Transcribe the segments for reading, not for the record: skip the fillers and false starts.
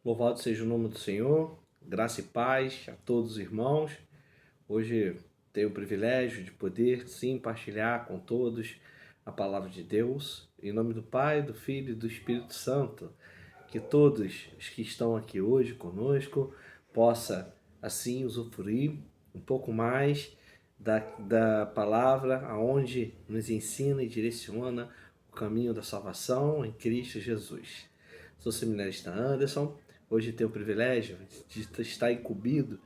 Louvado seja o nome do Senhor, graça e paz a todos os irmãos. Hoje tenho o privilégio de poder, sim, partilhar com todos a palavra de Deus. Em nome do Pai, do Filho e do Espírito Santo, que todos os que estão aqui hoje conosco possa, assim, usufruir um pouco mais da palavra, aonde nos ensina e direciona o caminho da salvação em Cristo Jesus. Sou seminarista Anderson. Hoje tenho o privilégio de estar incumbido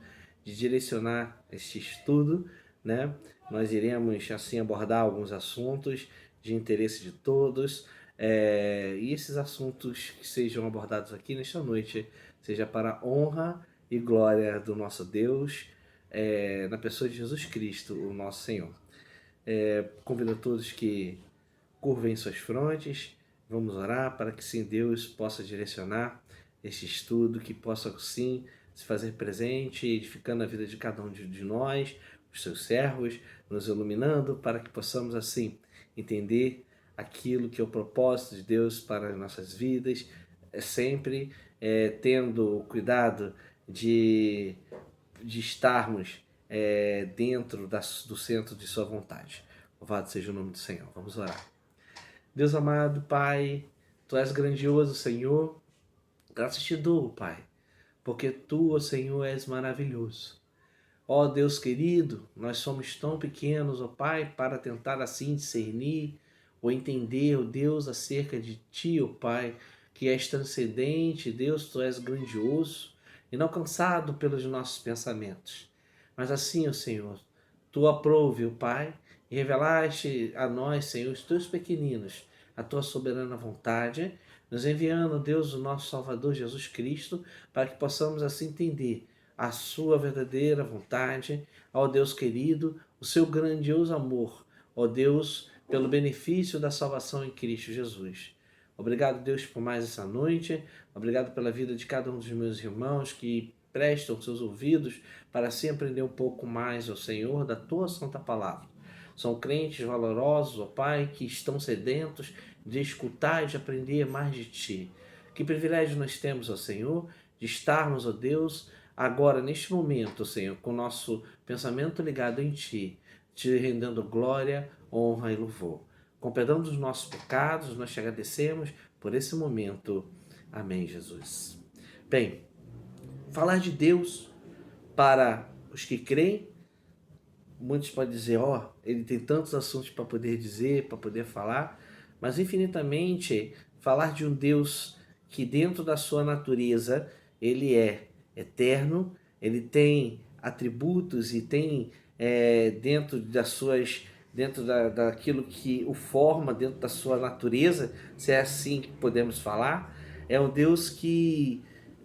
de direcionar este estudo, né? Nós iremos assim abordar alguns assuntos de interesse de todos, e esses assuntos que sejam abordados aqui nesta noite seja para a honra e glória do nosso Deus, na pessoa de Jesus Cristo, o nosso Senhor. Convido a todos que curvem suas frontes, vamos orar para que sim Deus possa direcionar este estudo, que possa sim se fazer presente, edificando a vida de cada um de nós, os seus servos, nos iluminando para que possamos assim entender aquilo que é o propósito de Deus para as nossas vidas, sempre tendo o cuidado de estarmos dentro do centro de sua vontade. Louvado seja o nome do Senhor. Vamos orar. Deus amado, Pai, Tu és grandioso, Senhor. Graças te dou, Pai, porque Tu, ó Senhor, és maravilhoso. Ó Deus querido, nós somos tão pequenos, ó Pai, para tentar assim discernir ou entender, ó Deus, acerca de Ti, ó Pai, que és transcendente, Deus, Tu és grandioso, inalcançado pelos nossos pensamentos. Mas assim, ó Senhor, Tu aprove, ó Pai, e revelaste a nós, Senhor, os Teus pequeninos, a Tua soberana vontade, nos enviando, Deus, o nosso Salvador Jesus Cristo, para que possamos assim entender a sua verdadeira vontade, ó Deus querido, o seu grandioso amor, ó Deus, pelo benefício da salvação em Cristo Jesus. Obrigado, Deus, por mais essa noite. Obrigado pela vida de cada um dos meus irmãos que prestam seus ouvidos para assim aprender um pouco mais, ó Senhor, da Tua santa palavra. São crentes valorosos, ó Pai, que estão sedentos de escutar e de aprender mais de Ti. Que privilégio nós temos, ó Senhor, de estarmos, ó Deus, agora, neste momento, Senhor, com o nosso pensamento ligado em Ti, Te rendendo glória, honra e louvor. Com perdão dos nossos pecados, nós te agradecemos por esse momento. Amém, Jesus. Bem, falar de Deus para os que creem, muitos podem dizer, ó, ele tem tantos assuntos para poder dizer, para poder falar, mas infinitamente falar de um Deus que dentro da sua natureza, ele é eterno, ele tem atributos e tem dentro das suas, daquilo que o forma, dentro da sua natureza, se é assim que podemos falar, é um Deus que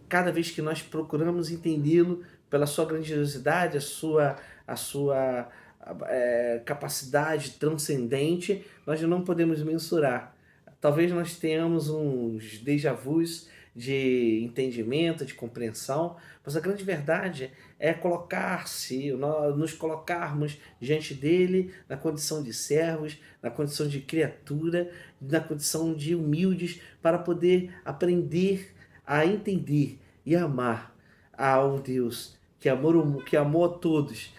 cada vez que nós procuramos entendê-lo pela sua grandiosidade, a sua capacidade transcendente, nós não podemos mensurar. Talvez nós tenhamos uns déjà vus de entendimento, de compreensão, mas a grande verdade é nos colocarmos diante dele na condição de servos, na condição de criatura, na condição de humildes, para poder aprender a entender e amar ao Deus que amou a todos,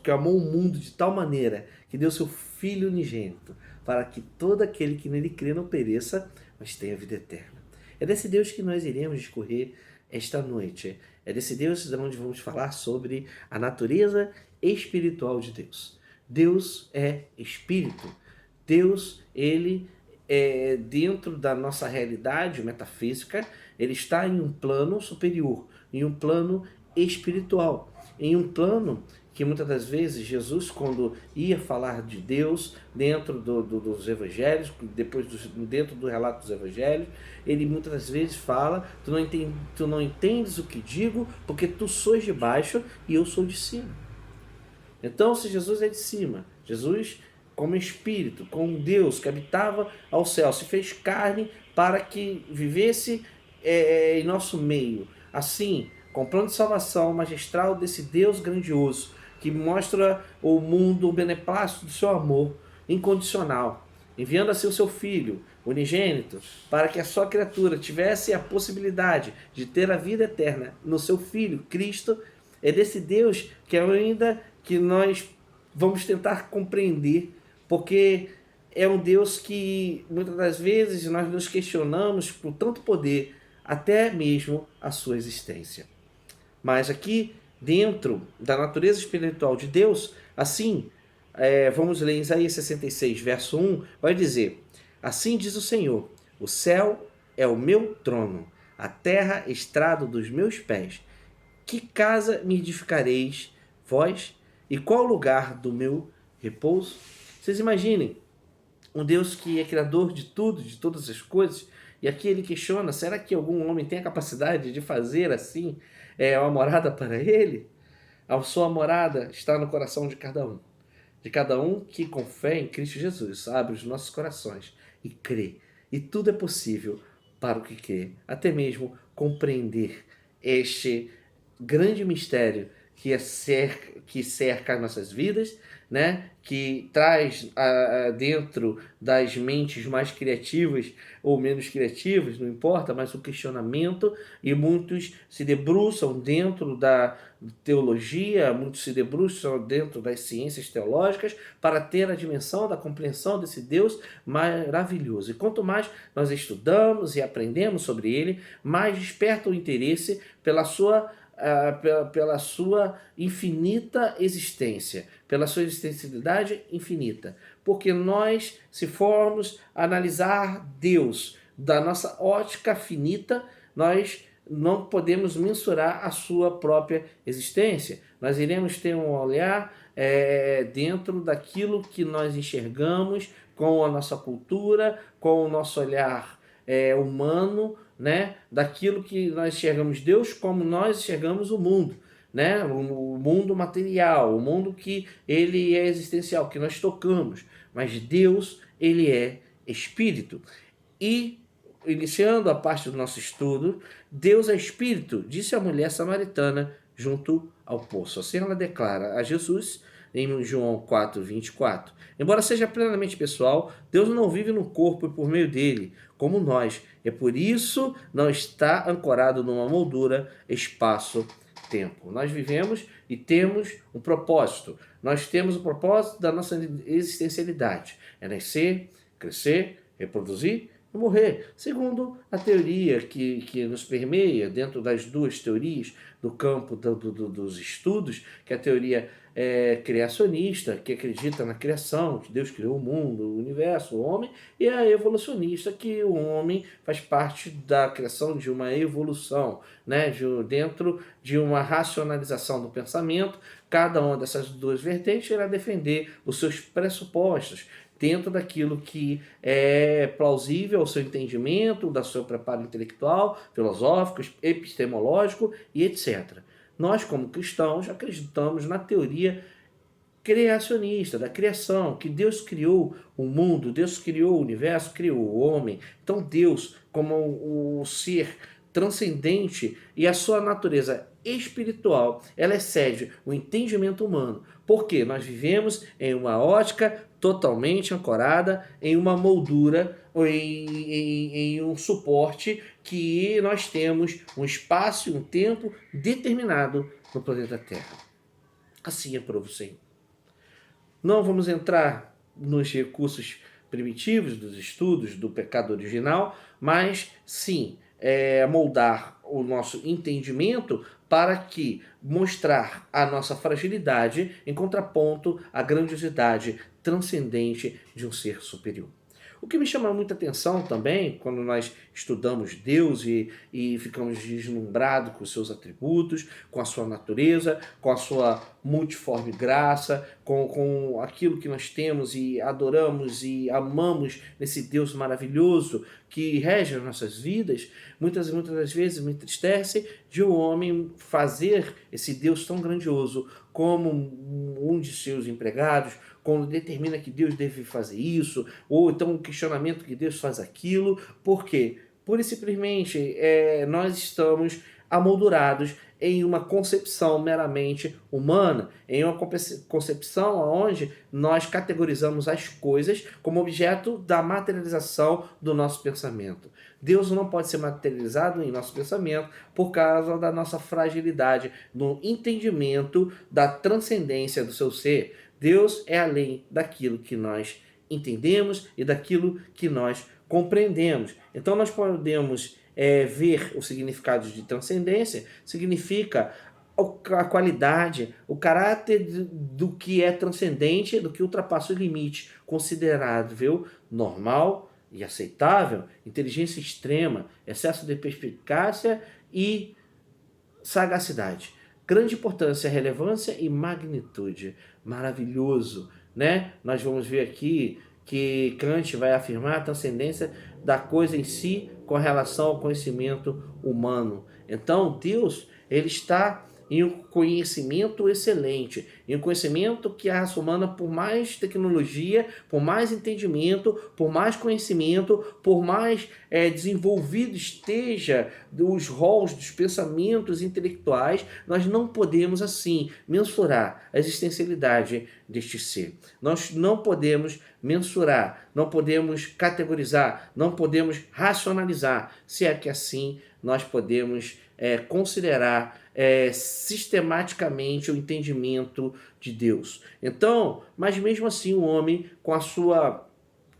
que amou o mundo de tal maneira que deu seu Filho unigênito, para que todo aquele que nele crê não pereça, mas tenha vida eterna. É desse Deus que nós iremos discorrer esta noite. É desse Deus onde vamos falar sobre a natureza espiritual de Deus. Deus é espírito. Deus, ele é dentro da nossa realidade metafísica, ele está em um plano superior, em um plano espiritual, em um plano que muitas das vezes Jesus, quando ia falar de Deus dentro dos evangelhos, dentro do relato dos evangelhos, ele muitas das vezes fala, tu não entendes o que digo, porque tu sois de baixo e eu sou de cima. Então, se Jesus é de cima, Jesus, como espírito, como Deus que habitava ao céu, se fez carne para que vivesse em nosso meio. Assim, com o plano de salvação magistral desse Deus grandioso, que mostra ao mundo o beneplácito do seu amor incondicional. enviando assim o seu Filho unigênito, para que a sua criatura tivesse a possibilidade de ter a vida eterna no seu Filho, Cristo, é desse Deus que ainda que nós vamos tentar compreender, porque é um Deus que muitas das vezes nós nos questionamos por tanto poder, até mesmo a sua existência. Mas aqui, dentro da natureza espiritual de Deus, assim, vamos ler em Isaías 66, verso 1, vai dizer: assim diz o Senhor, o céu é o meu trono, a terra estrado dos meus pés. Que casa me edificareis, vós, e qual lugar do meu repouso? Vocês imaginem, um Deus que é criador de tudo, de todas as coisas, e aqui ele questiona, será que algum homem tem a capacidade de fazer assim uma morada para ele? A sua morada está no coração de cada um que com fé em Cristo Jesus abre os nossos corações e crê. E tudo é possível para o que crê, até mesmo compreender este grande mistério que cerca as nossas vidas, né? Que traz dentro das mentes mais criativas ou menos criativas, não importa, mas o questionamento, e muitos se debruçam dentro da teologia, muitos se debruçam dentro das ciências teológicas para ter a dimensão da compreensão desse Deus maravilhoso. E quanto mais nós estudamos e aprendemos sobre ele, mais desperta o interesse pela sua infinita existência, pela sua existencialidade infinita. Porque nós, se formos analisar Deus da nossa ótica finita, nós não podemos mensurar a sua própria existência. Nós iremos ter um olhar dentro daquilo que nós enxergamos com a nossa cultura, com o nosso olhar humano, né, daquilo que nós enxergamos Deus como nós enxergamos o mundo, né, o mundo material, o mundo que ele é existencial, que nós tocamos, mas Deus, ele é espírito. E, iniciando a parte do nosso estudo, Deus é espírito, disse a mulher samaritana junto ao poço. Assim ela declara a Jesus em João 4:24. Embora seja plenamente pessoal, Deus não vive no corpo e por meio dele, como nós. É por isso não está ancorado numa moldura, espaço, tempo. Nós vivemos e temos um propósito. Nós temos o propósito da nossa existencialidade. É nascer, crescer, reproduzir e morrer. Segundo a teoria que nos permeia dentro das duas teorias do campo dos estudos, que é a teoria criacionista, que acredita na criação, que Deus criou o mundo, o universo, o homem, e a evolucionista, que o homem faz parte da criação de uma evolução, né? Dentro de uma racionalização do pensamento. Cada uma dessas duas vertentes irá defender os seus pressupostos, dentro daquilo que é plausível ao seu entendimento, do seu preparo intelectual, filosófico, epistemológico e etc. Nós, como cristãos, acreditamos na teoria criacionista, da criação, que Deus criou o mundo, Deus criou o universo, criou o homem. Então Deus, como o ser transcendente e a sua natureza espiritual, ela excede o entendimento humano, porque nós vivemos em uma ótica totalmente ancorada em uma moldura ou em um suporte que nós temos um espaço e um tempo determinado no planeta Terra. Assim é para o Senhor. Não vamos entrar nos recursos primitivos dos estudos do pecado original, mas sim moldar o nosso entendimento para que mostrar a nossa fragilidade em contraponto à grandiosidade transcendente de um ser superior. O que me chama muita atenção também, quando nós estudamos Deus e ficamos deslumbrados com os seus atributos, com a sua natureza, com a sua multiforme graça, com aquilo que nós temos e adoramos e amamos nesse Deus maravilhoso que rege as nossas vidas, muitas das vezes me entristece de um homem fazer esse Deus tão grandioso como um de seus empregados, quando determina que Deus deve fazer isso, ou então o questionamento que Deus faz aquilo. Por quê? Pura e simplesmente nós estamos amoldurados em uma concepção meramente humana, em uma concepção onde nós categorizamos as coisas como objeto da materialização do nosso pensamento. Deus não pode ser materializado em nosso pensamento por causa da nossa fragilidade no entendimento da transcendência do seu ser. Deus é além daquilo que nós entendemos e daquilo que nós compreendemos. Então nós podemos ver o significado de transcendência, significa a qualidade, o caráter do que é transcendente, do que ultrapassa o limite considerável, normal e aceitável, inteligência extrema, excesso de perspicácia e sagacidade. Grande importância, relevância e magnitude. Maravilhoso, né? Nós vamos ver aqui que Kant vai afirmar a transcendência da coisa em si com relação ao conhecimento humano. Então, Deus, ele está em um conhecimento excelente, em um conhecimento que a raça humana, por mais tecnologia, por mais entendimento, por mais conhecimento, por mais desenvolvido esteja dos rolos, dos pensamentos intelectuais, nós não podemos, assim, mensurar a existencialidade deste ser. Nós não podemos mensurar, não podemos categorizar, não podemos racionalizar, se é que assim nós podemos considerar sistematicamente o entendimento de Deus. Então, mas mesmo assim o homem, com a sua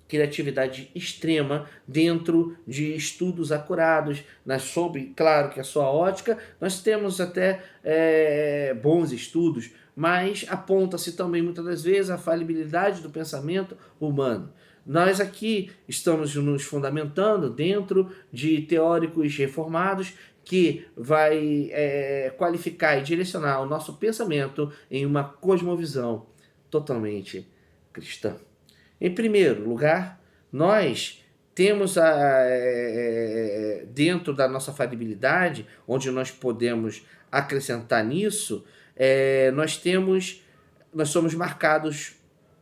criatividade extrema dentro de estudos acurados, sob, claro que a sua ótica, nós temos até bons estudos, mas aponta-se também muitas das vezes a falibilidade do pensamento humano. Nós aqui estamos nos fundamentando dentro de teóricos reformados que vai qualificar e direcionar o nosso pensamento em uma cosmovisão totalmente cristã. Em primeiro lugar, nós temos dentro da nossa falibilidade, onde nós podemos acrescentar nisso, nós somos marcados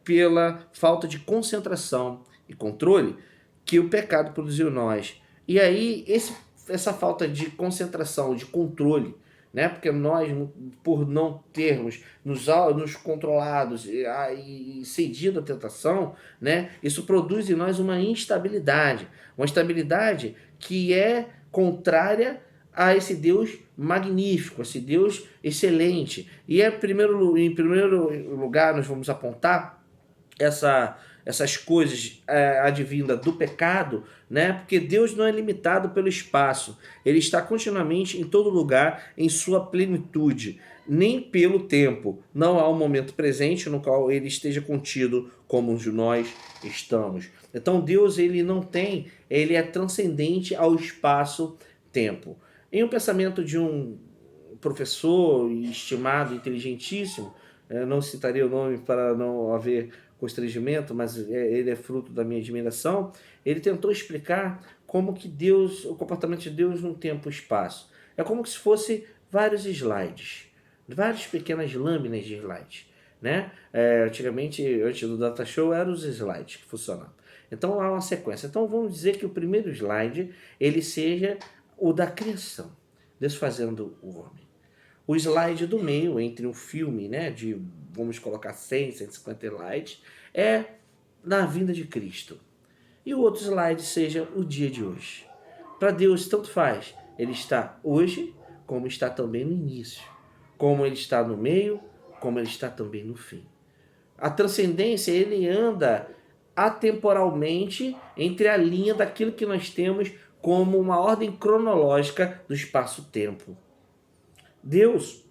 pela falta de concentração e controle que o pecado produziu em nós. E aí, essa falta de concentração, de controle, né? Porque nós, por não termos nos controlados e cedido à tentação, né? Isso produz em nós uma instabilidade que é contrária a esse Deus magnífico, a esse Deus excelente. E em primeiro lugar, nós vamos apontar essas coisas advindas do pecado, né? Porque Deus não é limitado pelo espaço, ele está continuamente em todo lugar em sua plenitude, nem pelo tempo. Não há um momento presente no qual ele esteja contido como nós estamos. Então Deus, ele é transcendente ao espaço-tempo. Em um pensamento de um professor estimado, inteligentíssimo, não citaria o nome para não haver constrangimento, mas ele é fruto da minha admiração, ele tentou explicar como que Deus, o comportamento de Deus num tempo e espaço. É como se fosse vários slides, várias pequenas lâminas de slides, né? Antigamente, antes do Data Show, eram os slides que funcionavam. Então há uma sequência. Então vamos dizer que o primeiro slide ele seja o da criação, desfazendo o homem. O slide do meio, entre um filme, né, de, vamos colocar 100, 150 slides, é na vinda de Cristo. E o outro slide seja o dia de hoje. Para Deus, tanto faz. Ele está hoje, como está também no início. Como ele está no meio, como ele está também no fim. A transcendência, ele anda atemporalmente entre a linha daquilo que nós temos como uma ordem cronológica do espaço-tempo. Deus,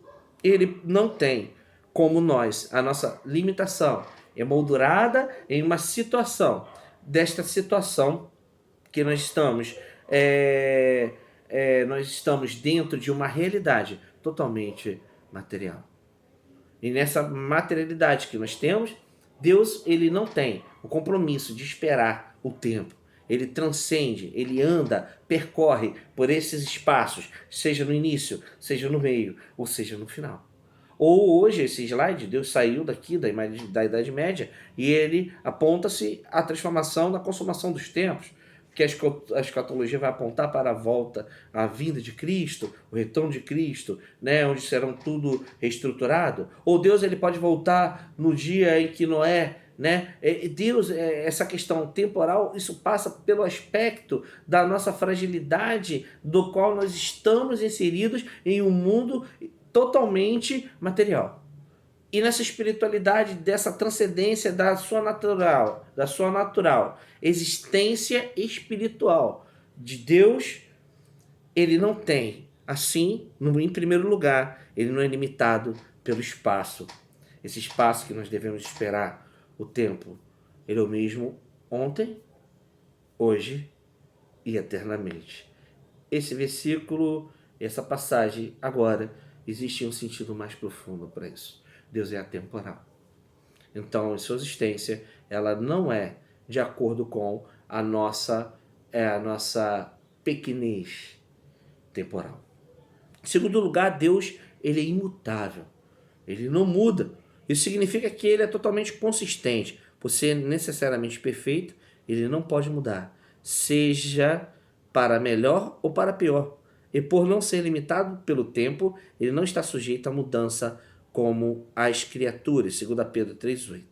ele não tem, como nós, a nossa limitação emoldurada em uma situação. Desta situação que nós estamos dentro de uma realidade totalmente material. E nessa materialidade que nós temos, Deus, ele não tem o compromisso de esperar o tempo. Ele transcende, ele anda, percorre por esses espaços, seja no início, seja no meio, ou seja no final. Ou hoje, esse slide, Deus saiu daqui da Idade Média e ele aponta-se à transformação da consumação dos tempos. que a escatologia vai apontar para a volta, a vinda de Cristo, o retorno de Cristo, né, onde serão tudo reestruturado? Ou Deus ele pode voltar no dia em que Noé, né? Deus, essa questão temporal, isso passa pelo aspecto da nossa fragilidade, do qual nós estamos inseridos em um mundo totalmente material. E nessa espiritualidade, dessa transcendência da sua natural existência espiritual de Deus, ele não tem. Assim, em primeiro lugar, ele não é limitado pelo espaço. Esse espaço que nós devemos esperar, o tempo, ele é o mesmo ontem, hoje e eternamente. Esse versículo, essa passagem, agora, existe um sentido mais profundo para isso. Deus é atemporal. Então, a sua existência, ela não é de acordo com a nossa pequenez temporal. Em segundo lugar, Deus, ele é imutável. Ele não muda. Isso significa que ele é totalmente consistente. Por ser necessariamente perfeito, ele não pode mudar. Seja para melhor ou para pior. E por não ser limitado pelo tempo, ele não está sujeito a mudança como as criaturas, segundo Pedro 3,8.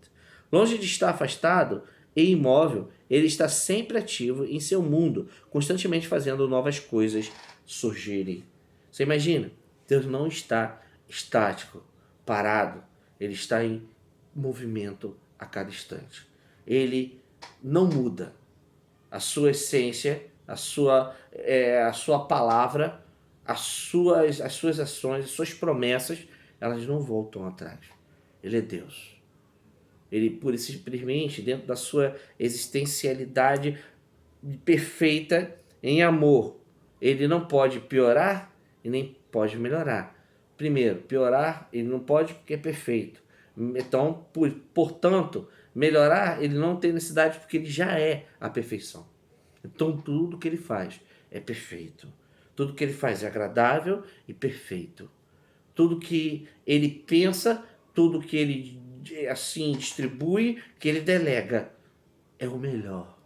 Longe de estar afastado e imóvel, ele está sempre ativo em seu mundo, constantemente fazendo novas coisas surgirem. Você imagina? Deus não está estático, parado. Ele está em movimento a cada instante. Ele não muda. A sua essência, a sua palavra, as suas ações, as suas promessas, elas não voltam atrás. Ele é Deus. Ele, pura e simplesmente, dentro da sua existencialidade perfeita em amor, ele não pode piorar e nem pode melhorar. Primeiro, piorar ele não pode porque é perfeito. Então, portanto, melhorar ele não tem necessidade porque ele já é a perfeição. Então, tudo que ele faz é perfeito. Tudo que ele faz é agradável e perfeito. Tudo que ele pensa, tudo que ele assim distribui, que ele delega, é o melhor.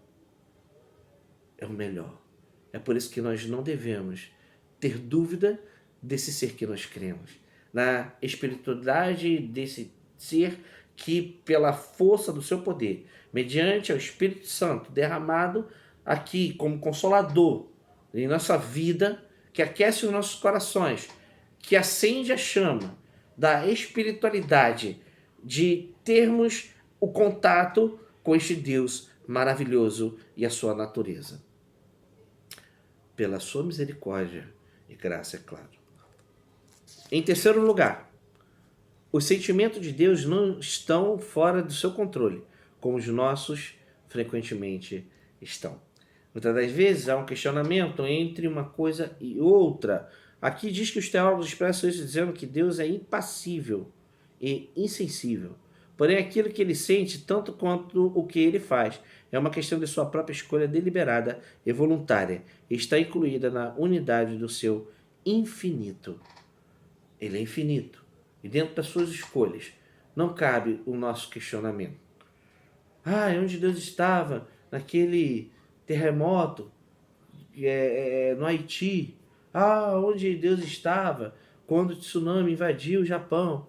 É o melhor. É por isso que nós não devemos ter dúvida desse ser que nós cremos. Na espiritualidade desse ser que, pela força do seu poder, mediante o Espírito Santo derramado aqui como consolador em nossa vida, que aquece os nossos corações, que acende a chama da espiritualidade, de termos o contato com este Deus maravilhoso e a sua natureza. Pela sua misericórdia e graça, é claro. Em terceiro lugar, os sentimentos de Deus não estão fora do seu controle, como os nossos frequentemente estão. Muitas das vezes há um questionamento entre uma coisa e outra. Aqui diz que os teólogos expressam isso dizendo que Deus é impassível e insensível. Porém, aquilo que ele sente, tanto quanto o que ele faz, é uma questão de sua própria escolha deliberada e voluntária, e está incluída na unidade do seu infinito. Ele é infinito. E dentro das suas escolhas, não cabe o nosso questionamento. Onde Deus estava naquele terremoto no Haiti? Onde Deus estava quando o tsunami invadiu o Japão?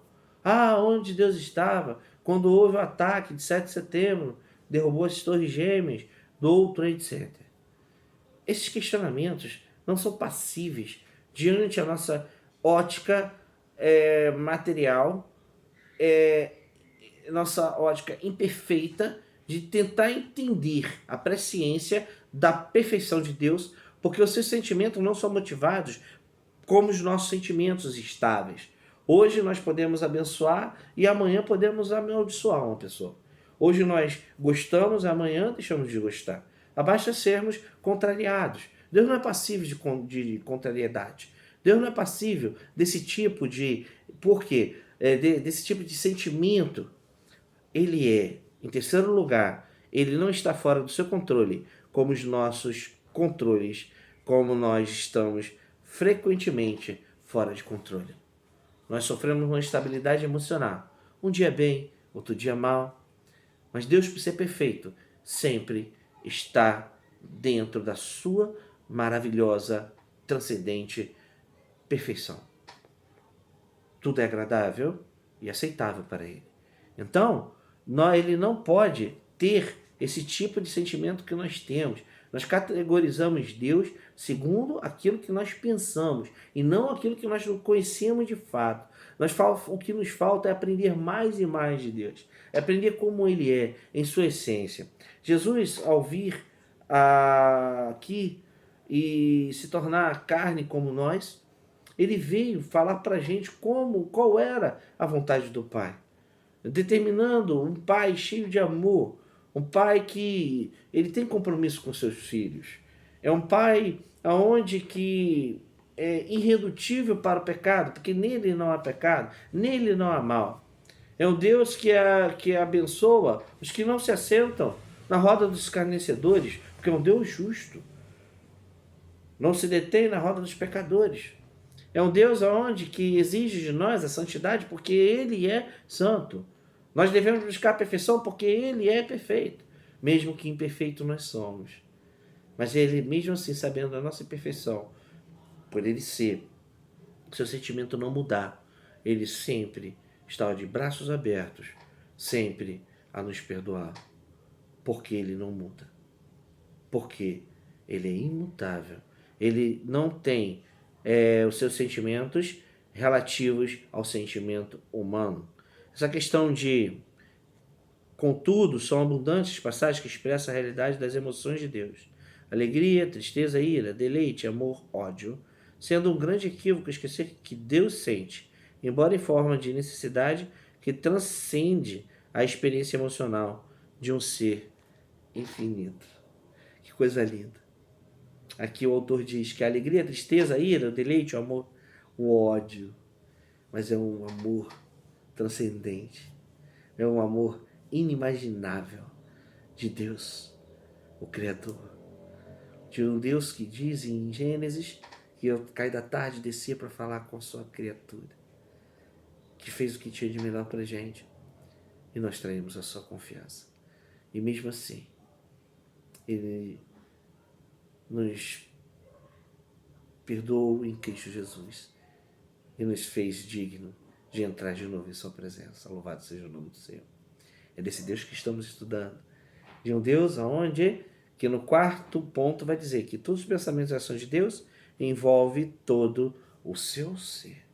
Onde Deus estava quando houve o ataque de 7 de setembro, derrubou as torres gêmeas do World Trade Center? Esses questionamentos não são passíveis diante da nossa ótica material, nossa ótica imperfeita de tentar entender a presciência da perfeição de Deus, porque os seus sentimentos não são motivados como os nossos sentimentos estáveis. Hoje nós podemos abençoar e amanhã podemos amaldiçoar uma pessoa. Hoje nós gostamos e amanhã deixamos de gostar. Basta sermos contrariados. Deus não é passível de contrariedade. Deus não é passível desse tipo de... Por quê? Desse tipo de sentimento. Ele é, em terceiro lugar, ele não está fora do seu controle, como os nossos controles, como nós estamos frequentemente fora de controle. Nós sofremos uma instabilidade emocional. Um dia bem, outro dia mal. Mas Deus, por ser perfeito, sempre está dentro da sua maravilhosa, transcendente perfeição. Tudo é agradável e aceitável para ele. Então, ele não pode ter esse tipo de sentimento que nós temos. Nós categorizamos Deus segundo aquilo que nós pensamos e não aquilo que nós conhecemos de fato. O que nos falta é aprender mais e mais de Deus, é aprender como Ele é, em sua essência. Jesus, ao vir aqui e se tornar carne como nós, ele veio falar para a gente qual era a vontade do Pai, determinando um pai cheio de amor, um pai que ele tem compromisso com seus filhos. É um pai aonde que é irredutível para o pecado, porque nele não há pecado, nele não há mal. É um Deus que abençoa os que não se assentam na roda dos escarnecedores, porque é um Deus justo. Não se detém na roda dos pecadores. É um Deus aonde que exige de nós a santidade, porque Ele é santo. Nós devemos buscar a perfeição porque Ele é perfeito, mesmo que imperfeito nós somos. Mas Ele, mesmo assim, sabendo da nossa imperfeição, por Ele ser, seu sentimento não mudar, Ele sempre está de braços abertos, sempre a nos perdoar, porque Ele não muda, porque Ele é imutável. Ele não tem os seus sentimentos relativos ao sentimento humano. Essa questão de, contudo, são abundantes passagens que expressam a realidade das emoções de Deus. Alegria, tristeza, ira, deleite, amor, ódio, sendo um grande equívoco esquecer que Deus sente, embora em forma de necessidade que transcende a experiência emocional de um ser infinito. Que coisa linda. Aqui o autor diz que a alegria, a tristeza, a ira, o deleite, o amor, o ódio, mas é um amor transcendente, é um amor inimaginável de Deus, o Criador, de um Deus que diz em Gênesis que ao cair da tarde descia para falar com a sua criatura, que fez o que tinha de melhor para a gente, e nós traímos a sua confiança. E mesmo assim, Ele nos perdoou em Cristo Jesus e nos fez digno de entrar de novo em sua presença. Louvado seja o nome do Senhor. É desse Deus que estamos estudando. De um Deus aonde, que no quarto ponto vai dizer que todos os pensamentos e ações de Deus envolve todo o seu ser,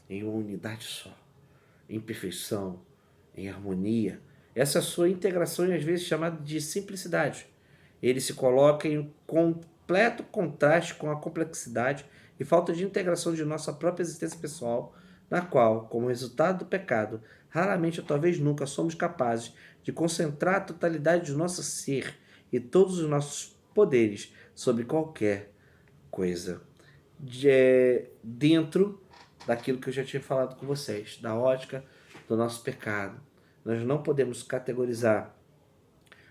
em uma unidade só, em perfeição, em harmonia. Essa sua integração é às vezes chamada de simplicidade. Ele se coloca em completo contraste com a complexidade e falta de integração de nossa própria existência pessoal, na qual, como resultado do pecado, raramente ou talvez nunca somos capazes de concentrar a totalidade do nosso ser e todos os nossos poderes sobre qualquer coisa. Dentro daquilo que eu já tinha falado com vocês, da ótica do nosso pecado. Nós não podemos categorizar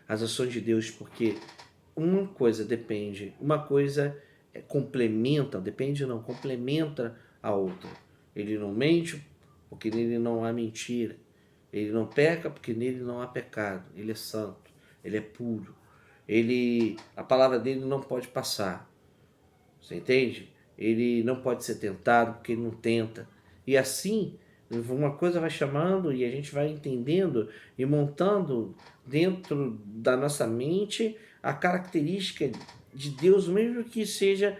as ações de Deus porque uma coisa complementa a outra. Ele não mente porque nele não há mentira. Ele não peca porque nele não há pecado. Ele é santo, ele é puro. A palavra dele não pode passar. Você entende? Ele não pode ser tentado porque ele não tenta. E assim, uma coisa vai chamando e a gente vai entendendo e montando dentro da nossa mente a característica de Deus, mesmo que seja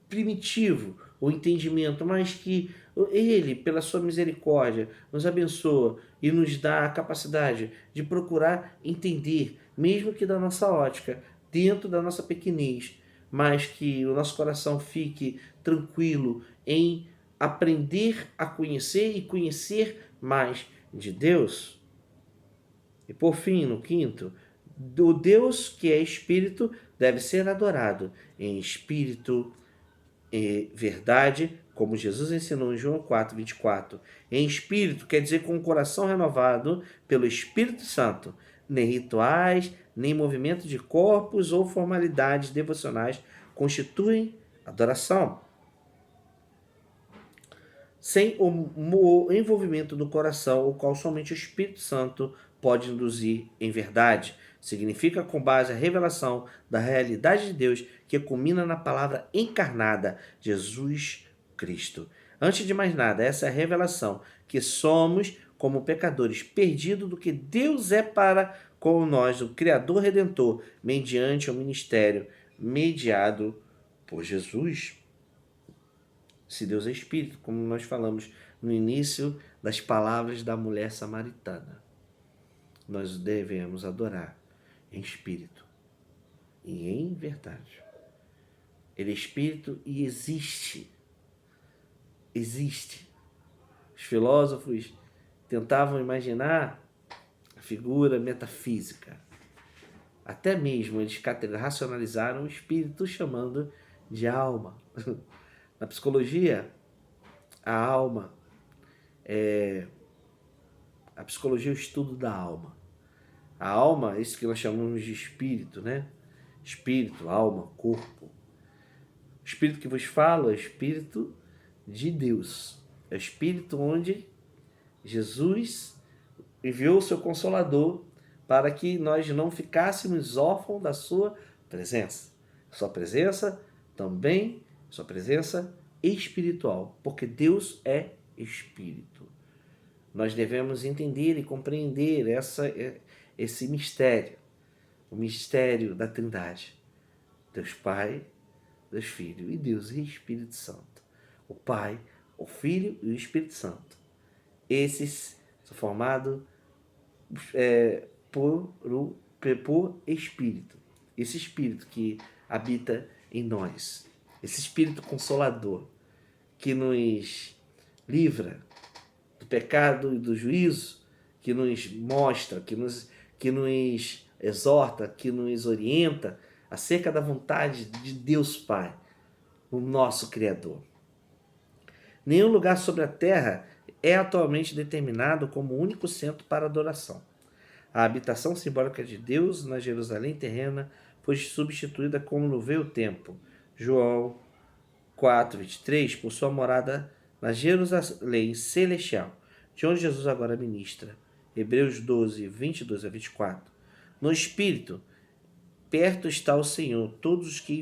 primitivo o entendimento, mas que Ele, pela sua misericórdia, nos abençoa e nos dá a capacidade de procurar entender, mesmo que da nossa ótica, dentro da nossa pequenez, mas que o nosso coração fique tranquilo em aprender a conhecer e conhecer mais de Deus. E por fim, no quinto, o Deus que é Espírito deve ser adorado em espírito e verdade, como Jesus ensinou em João 4:24. Em espírito quer dizer com o coração renovado pelo Espírito Santo, nem rituais, nem movimento de corpos ou formalidades devocionais constituem adoração. Sem o envolvimento do coração, o qual somente o Espírito Santo pode induzir em verdade. Significa com base a revelação da realidade de Deus que culmina na palavra encarnada, Jesus Cristo. Antes de mais nada, essa é a revelação que somos como pecadores perdidos do que Deus é para com nós, o Criador Redentor, mediante o ministério mediado por Jesus. Se Deus é Espírito, como nós falamos no início das palavras da mulher samaritana, nós devemos adorar em espírito e em verdade. Ele é Espírito e existe. Existe. Os filósofos tentavam imaginar a figura metafísica. Até mesmo eles racionalizaram o espírito chamando de alma. Na psicologia, a alma a psicologia é o estudo da alma. A alma, isso que nós chamamos de espírito, né? Espírito, alma, corpo. O espírito que vos falo é o espírito de Deus. É o espírito onde Jesus enviou o seu Consolador para que nós não ficássemos órfãos da sua presença. Sua presença também, sua presença espiritual, porque Deus é Espírito. Nós devemos entender e compreender esse mistério, o mistério da Trindade. Deus Pai, Deus Filho e Deus Espírito Santo. O Pai, o Filho e o Espírito Santo. Esses são formados por Espírito. Esse Espírito que habita em nós. Esse Espírito Consolador que nos livra do pecado e do juízo, que nos mostra, que nos exorta, que nos orienta acerca da vontade de Deus Pai, o nosso Criador. Nenhum lugar sobre a terra é atualmente determinado como único centro para adoração. A habitação simbólica de Deus na Jerusalém terrena foi substituída como no velho templo. João 4:23, por sua morada na Jerusalém celestial, de onde Jesus agora ministra. Hebreus 12:22-24. No Espírito, perto está o Senhor, de todos que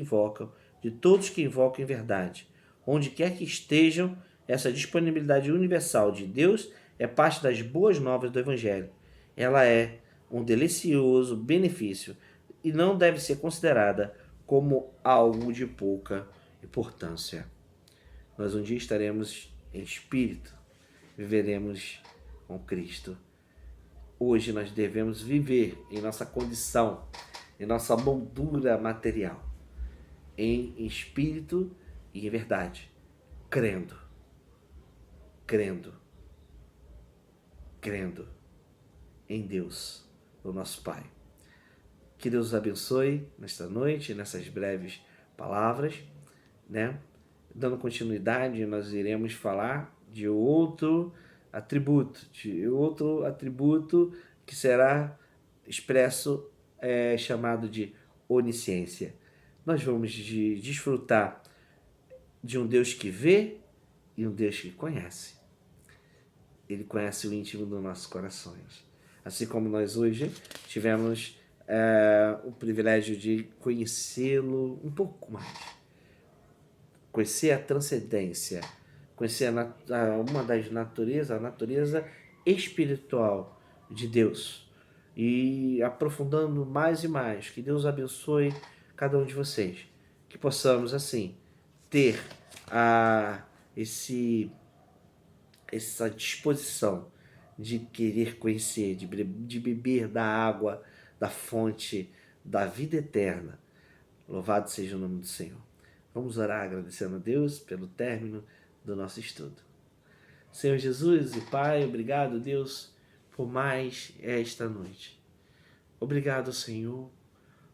invocam em verdade. Onde quer que estejam, essa disponibilidade universal de Deus é parte das boas novas do Evangelho. Ela é um delicioso benefício e não deve ser considerada como algo de pouca importância. Nós um dia estaremos em espírito, viveremos com Cristo. Hoje nós devemos viver em nossa condição, em nossa moldura material, em espírito e em verdade, crendo em Deus, o nosso Pai. Que Deus os abençoe nesta noite, nessas breves palavras, né? Dando continuidade, nós iremos falar de outro atributo que será expresso, chamado de onisciência. Nós vamos desfrutar de um Deus que vê e um Deus que conhece. Ele conhece o íntimo dos nossos corações. Assim como nós hoje tivemos o privilégio de conhecê-lo um pouco mais. Conhecer a transcendência, conhecer uma das naturezas, a natureza espiritual de Deus. E aprofundando mais e mais, que Deus abençoe cada um de vocês. Que possamos, assim, ter essa disposição de querer conhecer, de beber da água, da fonte da vida eterna. Louvado seja o nome do Senhor. Vamos orar agradecendo a Deus pelo término do nosso estudo. Senhor Jesus e Pai, obrigado, Deus, por mais esta noite. Obrigado, Senhor,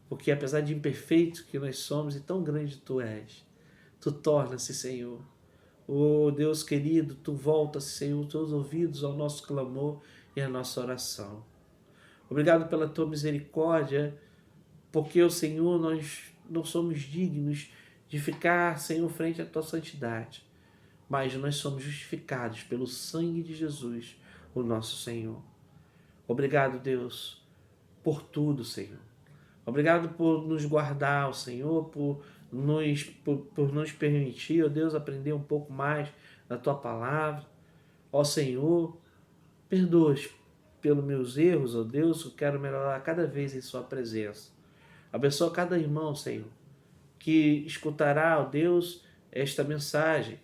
porque apesar de imperfeito que nós somos e tão grande Tu és, Tu torna-se, Senhor. Oh Deus querido, Tu voltas, Senhor, Teus ouvidos ao nosso clamor e à nossa oração. Obrigado pela Tua misericórdia, porque, o Senhor, nós não somos dignos de ficar, Senhor, frente à Tua santidade, mas nós somos justificados pelo sangue de Jesus, o nosso Senhor. Obrigado, Deus, por tudo, Senhor. Obrigado por nos guardar, Senhor, por nos permitir, ó Deus, aprender um pouco mais da Tua palavra. Ó Senhor, perdoa-os pelos meus erros, ó Deus, eu quero melhorar cada vez em Sua presença. Abençoa cada irmão, Senhor, que escutará, ó Deus, esta mensagem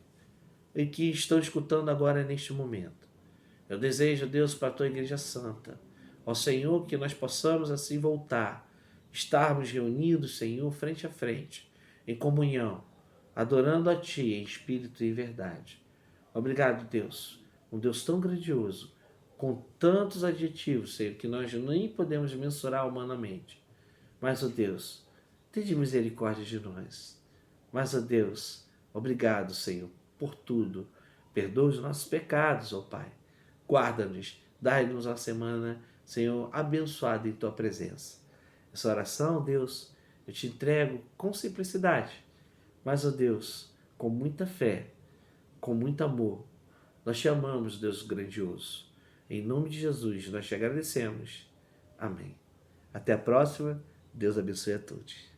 e que estão escutando agora neste momento. Eu desejo, Deus, para a Tua Igreja Santa, ó Senhor, que nós possamos assim voltar, estarmos reunidos, Senhor, frente a frente, em comunhão, adorando a Ti em espírito e verdade. Obrigado, Deus, um Deus tão grandioso, com tantos adjetivos, Senhor, que nós nem podemos mensurar humanamente. Mas, ó Deus, tende misericórdia de nós. Mas, ó Deus, obrigado, Senhor, por tudo. Perdoa os nossos pecados, ó Pai. Guarda-nos, dai-nos uma semana, Senhor, abençoada em Tua presença. Essa oração, Deus, eu te entrego com simplicidade, mas, ó Deus, com muita fé, com muito amor. Nós te amamos, Deus grandioso. Em nome de Jesus, nós te agradecemos. Amém. Até a próxima. Deus abençoe a todos.